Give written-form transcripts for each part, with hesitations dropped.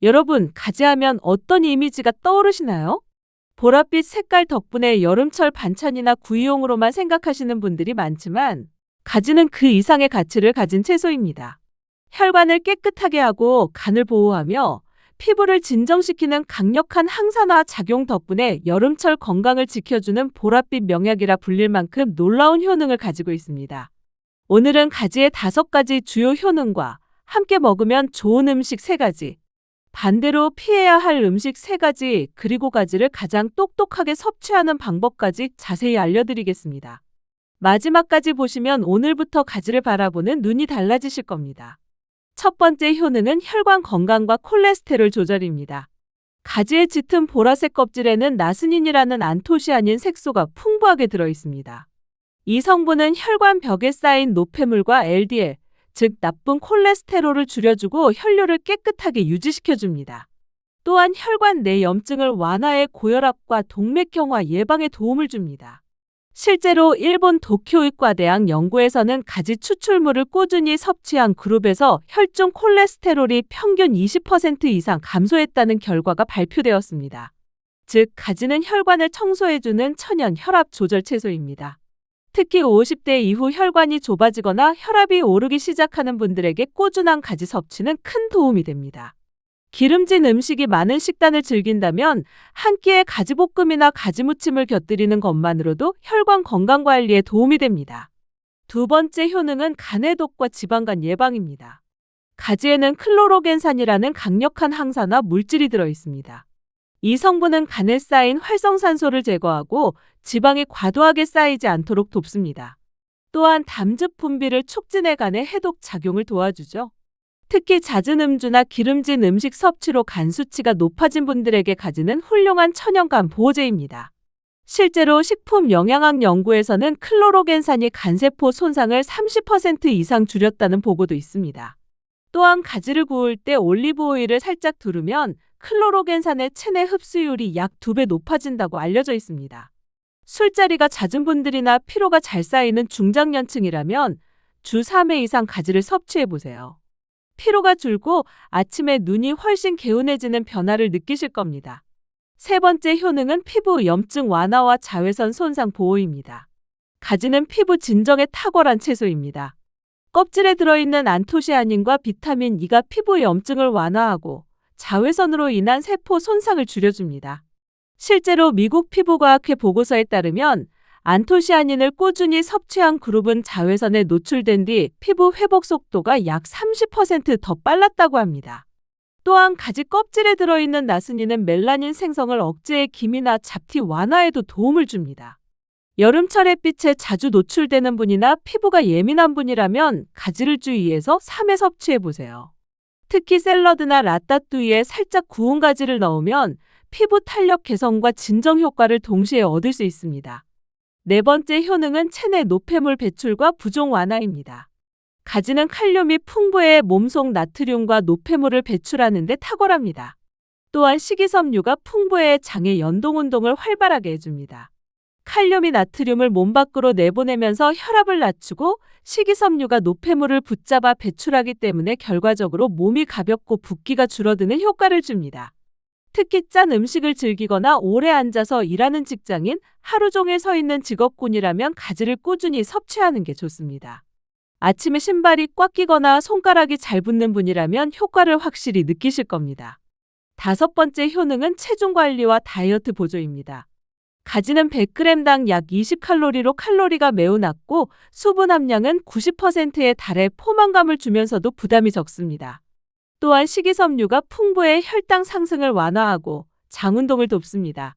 여러분, 가지하면 어떤 이미지가 떠오르시나요? 보랏빛 색깔 덕분에 여름철 반찬이나 구이용으로만 생각하시는 분들이 많지만 가지는 그 이상의 가치를 가진 채소입니다. 혈관을 깨끗하게 하고 간을 보호하며 피부를 진정시키는 강력한 항산화 작용 덕분에 여름철 건강을 지켜주는 보랏빛 명약이라 불릴 만큼 놀라운 효능을 가지고 있습니다. 오늘은 가지의 5가지 주요 효능과 함께 먹으면 좋은 음식 3가지, 반대로 피해야 할 음식 3가지, 그리고 가지를 가장 똑똑하게 섭취하는 방법까지 자세히 알려드리겠습니다. 마지막까지 보시면 오늘부터 가지를 바라보는 눈이 달라지실 겁니다. 첫 번째 효능은 혈관 건강과 콜레스테롤 조절입니다. 가지의 짙은 보라색 껍질에는 나스닌이라는 안토시아닌 색소가 풍부하게 들어있습니다. 이 성분은 혈관 벽에 쌓인 노폐물과 LDL, 즉 나쁜 콜레스테롤을 줄여주고 혈류를 깨끗하게 유지시켜줍니다. 또한 혈관 내 염증을 완화해 고혈압과 동맥경화 예방에 도움을 줍니다. 실제로 일본 도쿄의과대학 연구에서는 가지 추출물을 꾸준히 섭취한 그룹에서 혈중 콜레스테롤이 평균 20% 이상 감소했다는 결과가 발표되었습니다. 즉, 가지는 혈관을 청소해주는 천연 혈압 조절 채소입니다. 특히 50대 이후 혈관이 좁아지거나 혈압이 오르기 시작하는 분들에게 꾸준한 가지 섭취는 큰 도움이 됩니다. 기름진 음식이 많은 식단을 즐긴다면 한 끼에 가지볶음이나 가지무침을 곁들이는 것만으로도 혈관 건강 관리에 도움이 됩니다. 두 번째 효능은 간해독과 지방간 예방입니다. 가지에는 클로로겐산이라는 강력한 항산화 물질이 들어있습니다. 이 성분은 간에 쌓인 활성산소를 제거하고 지방이 과도하게 쌓이지 않도록 돕습니다. 또한 담즙 분비를 촉진해 간의 해독 작용을 도와주죠. 특히 잦은 음주나 기름진 음식 섭취로 간 수치가 높아진 분들에게 가지는 훌륭한 천연간 보호제입니다. 실제로 식품 영양학 연구에서는 클로로겐산이 간세포 손상을 30% 이상 줄였다는 보고도 있습니다. 또한 가지를 구울 때 올리브 오일을 살짝 두르면 클로로겐산의 체내 흡수율이 약 2배 높아진다고 알려져 있습니다. 술자리가 잦은 분들이나 피로가 잘 쌓이는 중장년층이라면 주 3회 이상 가지를 섭취해보세요. 피로가 줄고 아침에 눈이 훨씬 개운해지는 변화를 느끼실 겁니다. 세 번째 효능은 피부 염증 완화와 자외선 손상 보호입니다. 가지는 피부 진정에 탁월한 채소입니다. 껍질에 들어있는 안토시아닌과 비타민 E가 피부 염증을 완화하고 자외선으로 인한 세포 손상을 줄여줍니다. 실제로 미국 피부과학회 보고서에 따르면 안토시아닌을 꾸준히 섭취한 그룹은 자외선에 노출된 뒤 피부 회복 속도가 약 30% 더 빨랐다고 합니다. 또한 가지 껍질에 들어있는 나스닌은 멜라닌 생성을 억제해 기미나 잡티 완화에도 도움을 줍니다. 여름철 햇빛에 자주 노출되는 분이나 피부가 예민한 분이라면 가지를 주 2에서 3회 섭취해보세요. 특히 샐러드나 라따뚜이에 살짝 구운 가지를 넣으면 피부 탄력 개선과 진정 효과를 동시에 얻을 수 있습니다. 네 번째 효능은 체내 노폐물 배출과 부종 완화입니다. 가지는 칼륨이 풍부해 몸속 나트륨과 노폐물을 배출하는 데 탁월합니다. 또한 식이섬유가 풍부해 장의 연동운동을 활발하게 해줍니다. 칼륨이 나트륨을 몸 밖으로 내보내면서 혈압을 낮추고 식이섬유가 노폐물을 붙잡아 배출하기 때문에 결과적으로 몸이 가볍고 붓기가 줄어드는 효과를 줍니다. 특히 짠 음식을 즐기거나 오래 앉아서 일하는 직장인, 하루 종일 서 있는 직업군이라면 가지를 꾸준히 섭취하는 게 좋습니다. 아침에 신발이 꽉 끼거나 손가락이 잘 붙는 분이라면 효과를 확실히 느끼실 겁니다. 다섯 번째 효능은 체중 관리와 다이어트 보조입니다. 가지는 100g당 약 20칼로리로 칼로리가 매우 낮고 수분 함량은 90%에 달해 포만감을 주면서도 부담이 적습니다. 또한 식이섬유가 풍부해 혈당 상승을 완화하고 장운동을 돕습니다.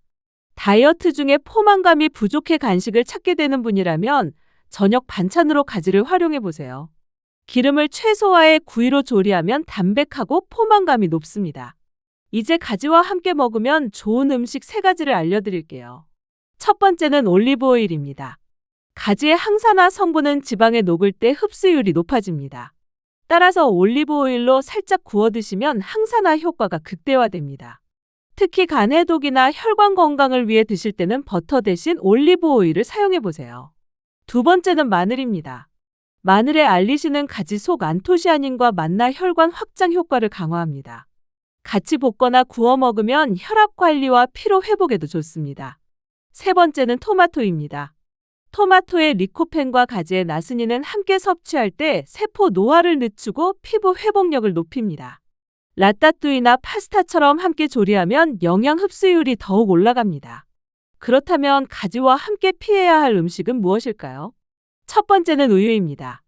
다이어트 중에 포만감이 부족해 간식을 찾게 되는 분이라면 저녁 반찬으로 가지를 활용해보세요. 기름을 최소화해 구이로 조리하면 담백하고 포만감이 높습니다. 이제 가지와 함께 먹으면 좋은 음식 3가지를 알려드릴게요. 첫 번째는 올리브 오일입니다. 가지의 항산화 성분은 지방에 녹을 때 흡수율이 높아집니다. 따라서 올리브 오일로 살짝 구워 드시면 항산화 효과가 극대화됩니다. 특히 간 해독이나 혈관 건강을 위해 드실 때는 버터 대신 올리브 오일을 사용해보세요. 두 번째는 마늘입니다. 마늘의 알리신은 가지 속 안토시아닌과 만나 혈관 확장 효과를 강화합니다. 같이 볶거나 구워 먹으면 혈압 관리와 피로 회복에도 좋습니다. 세 번째는 토마토입니다. 토마토의 리코펜과 가지의 나스닌은 함께 섭취할 때 세포 노화를 늦추고 피부 회복력을 높입니다. 라따뚜이나 파스타처럼 함께 조리하면 영양 흡수율이 더욱 올라갑니다. 그렇다면 가지와 함께 피해야 할 음식은 무엇일까요? 첫 번째는 우유입니다.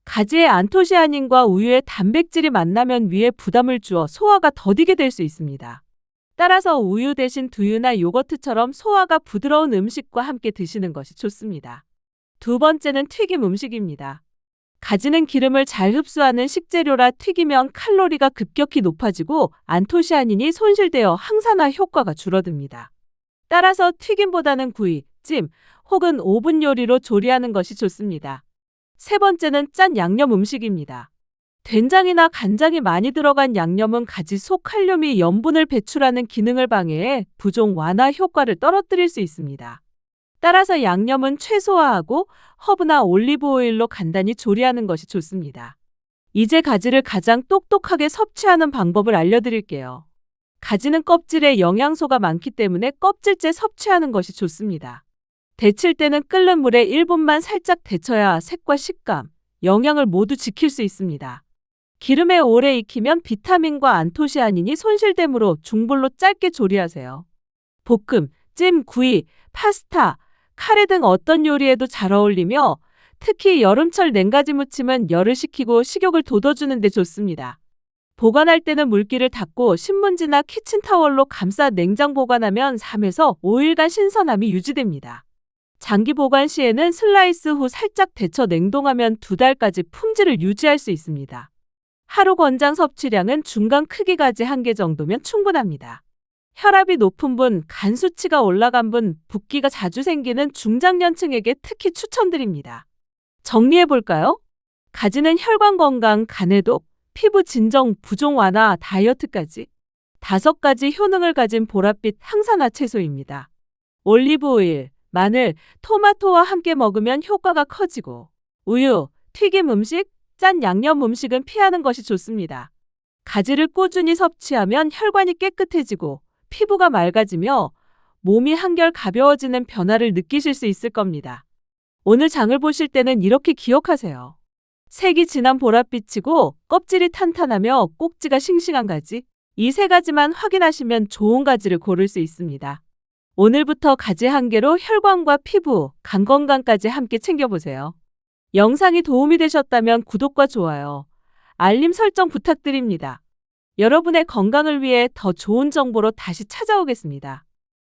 가지의 안토시아닌과 우유의 단백질이 만나면 위에 부담을 주어 소화가 더디게 될 수 있습니다. 따라서 우유 대신 두유나 요거트처럼 소화가 부드러운 음식과 함께 드시는 것이 좋습니다. 두 번째는 튀김 음식입니다. 가지는 기름을 잘 흡수하는 식재료라 튀기면 칼로리가 급격히 높아지고 안토시아닌이 손실되어 항산화 효과가 줄어듭니다. 따라서 튀김보다는 구이, 찜 혹은 오븐 요리로 조리하는 것이 좋습니다. 세 번째는 짠 양념 음식입니다. 된장이나 간장이 많이 들어간 양념은 가지 속 칼륨이 염분을 배출하는 기능을 방해해 부종 완화 효과를 떨어뜨릴 수 있습니다. 따라서 양념은 최소화하고 허브나 올리브 오일로 간단히 조리하는 것이 좋습니다. 이제 가지를 가장 똑똑하게 섭취하는 방법을 알려드릴게요. 가지는 껍질에 영양소가 많기 때문에 껍질째 섭취하는 것이 좋습니다. 데칠 때는 끓는 물에 1분만 살짝 데쳐야 색과 식감, 영양을 모두 지킬 수 있습니다. 기름에 오래 익히면 비타민과 안토시아닌이 손실되므로 중불로 짧게 조리하세요. 볶음, 찜, 구이, 파스타, 카레 등 어떤 요리에도 잘 어울리며 특히 여름철 냉가지 무침은 열을 식히고 식욕을 돋워주는 데 좋습니다. 보관할 때는 물기를 닦고 신문지나 키친타월로 감싸 냉장 보관하면 3에서 5일간 신선함이 유지됩니다. 장기 보관 시에는 슬라이스 후 살짝 데쳐 냉동하면 2달까지 품질을 유지할 수 있습니다. 하루 권장 섭취량은 중간 크기 가지 1개 정도면 충분합니다. 혈압이 높은 분, 간 수치가 올라간 분, 붓기가 자주 생기는 중장년층에게 특히 추천드립니다. 정리해볼까요? 가지는 혈관 건강, 간 해독, 피부 진정, 부종 완화, 다이어트까지 5가지 효능을 가진 보랏빛 항산화 채소입니다. 올리브 오일, 마늘, 토마토와 함께 먹으면 효과가 커지고 우유, 튀김 음식, 짠 양념 음식은 피하는 것이 좋습니다. 가지를 꾸준히 섭취하면 혈관이 깨끗해지고 피부가 맑아지며 몸이 한결 가벼워지는 변화를 느끼실 수 있을 겁니다. 오늘 장을 보실 때는 이렇게 기억하세요. 색이 진한 보랏빛이고 껍질이 탄탄하며 꼭지가 싱싱한 가지. 이 3가지만 확인하시면 좋은 가지를 고를 수 있습니다. 오늘부터 가지 1개로 혈관과 피부, 간 건강까지 함께 챙겨보세요. 영상이 도움이 되셨다면 구독과 좋아요, 알림 설정 부탁드립니다. 여러분의 건강을 위해 더 좋은 정보로 다시 찾아오겠습니다.